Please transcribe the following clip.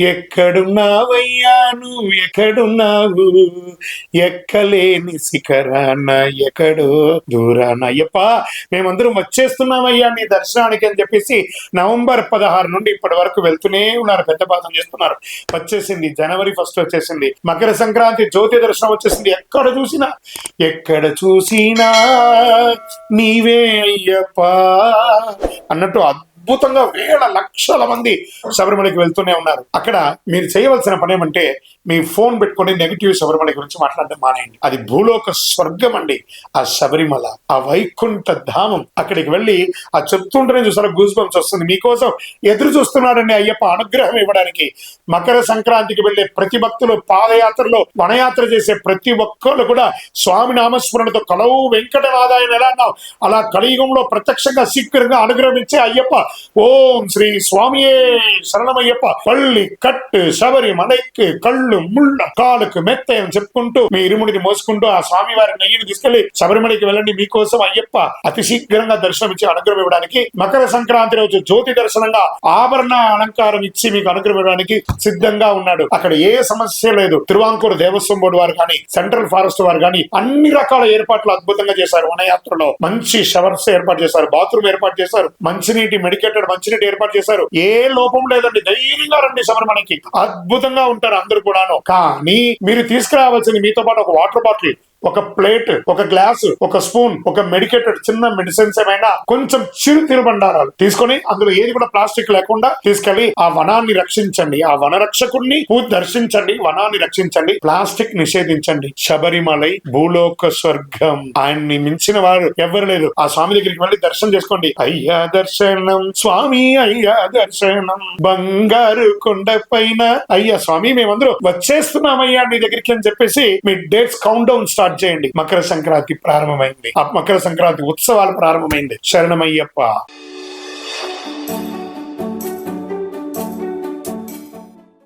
ఎక్కడున్నావయ్యా నువ్వు ఎక్కడున్నావు, ఎక్కలేని శిఖరాన ఎక్కడో దూరాన. అయ్యప్ప మేమందరం వచ్చేస్తున్నామయ్యా నీ దర్శనానికి అని చెప్పేసి నవంబర్ 16 నుండి ఇప్పటి వరకు వెళ్తూనే ఉన్నారు, పెద్ద పాదం చేస్తున్నారు. వచ్చేసింది జనవరి 1 వచ్చేసింది, మకర సంక్రాంతి జ్యోతి దర్శనం వచ్చేసింది. ఎక్కడ చూసినా నీవే అయ్యప్ప అన్నట్టు అద్భుతంగా వేల లక్షల మంది శబరిమలకి వెళ్తూనే ఉన్నారు. అక్కడ మీరు చేయవలసిన పని ఏమంటే మీ ఫోన్ పెట్టుకొని నెగిటివ్ శబరిమల గురించి మాట్లాడడం మానేయండి. అది భూలోక స్వర్గం అండి ఆ శబరిమల, ఆ వైకుంఠ ధామం. అక్కడికి వెళ్ళి ఆ చెప్తుంటేనే చూసారా గూస్ బంప్స్ వస్తుంది. మీకోసం ఎదురు చూస్తున్నాడండి అయ్యప్ప అనుగ్రహం ఇవ్వడానికి. మకర సంక్రాంతికి వెళ్లే ప్రతి భక్తులు, పాదయాత్రలో వనయాత్ర చేసే ప్రతి ఒక్కరు కూడా స్వామి నామస్మరణతో కలవు వెంకటనాథాయన ఎలా అన్నావు అలా కలియుగంలో ప్రత్యక్షంగా శీఘ్రంగా అనుగ్రహించే అయ్యప్ప. ఓం శ్రీ స్వామియే శరణమయ్యప్ప. పల్లి కట్టు శబరిమలైకి కళ్ళు ముళ్ళ కాలుకు మెత్త అని చెప్పుకుంటూ మీ ఇరుముడిని మోసుకుంటూ ఆ స్వామి వారి నెయ్యిని తీసుకెళ్లి శబరిమలకి వెళ్ళండి. మీకోసం అయ్యప్ప అతి శీఘ్రంగా దర్శనం ఇచ్చి అనుగ్రహం ఇవ్వడానికి మకర సంక్రాంతి రోజు జ్యోతి దర్శనంగా ఆభరణ అలంకారం ఇచ్చి మీకు అనుగ్రహం ఇవ్వడానికి సిద్ధంగా ఉన్నాడు. అక్కడ ఏ సమస్య లేదు. తిరువాంకూరు దేవస్వం బోర్డు వారు కానీ, సెంట్రల్ ఫారెస్ట్ వారు కానీ అన్ని రకాల ఏర్పాట్లు అద్భుతంగా చేశారు. వనయాత్రలో మంచి షవర్స్ ఏర్పాటు చేశారు, బాత్రూమ్ ఏర్పాటు చేశారు, మంచినీటి మెడికేటెడ్ మంచినీటి ఏర్పాటు చేశారు. ఏ లోపం లేదండి. ధైర్యంగా రండి శబరిమలకి, అద్భుతంగా ఉంటారు అందరు కూడాను. కానీ మీరు తీసుకురావాల్సింది మీతో పాటు ఒక వాటర్ బాటిల్, ఒక ప్లేట్, ఒక గ్లాస్, ఒక స్పూన్, ఒక మెడికేటెడ్ చిన్న మెడిసిన్స్ ఏమైనా, కొంచెం చిరు తినుబండారాలు తీసుకొని అందులో ఏది కూడా ప్లాస్టిక్ లేకుండా తీసుకెళ్లి ఆ వనాన్ని రక్షించండి. ఆ వన రక్షకుడిని దర్శించండి, వనాన్ని రక్షించండి, ప్లాస్టిక్ నిషేధించండి. శబరిమలై భూలోక స్వర్గం, ఆయన్ని మించిన వారు ఎవరు లేదు. ఆ స్వామి దగ్గరికి వెళ్ళి దర్శనం చేసుకోండి. అయ్యా దర్శనం స్వామి, అయ్యా దర్శనం బంగారు కొండ పైన. అయ్యా స్వామి మేమందరూ వచ్చేస్తున్నామయ్యా నీ దగ్గరికి అని చెప్పేసి మీ డేట్స్ కౌంట్ డౌన్ స్టార్ట్ చేయండి. మకర సంక్రాంతి ప్రారంభమైంది, ఆ మకర సంక్రాంతి ఉత్సవాలు ప్రారంభమైంది. శరణమయ్యప్ప.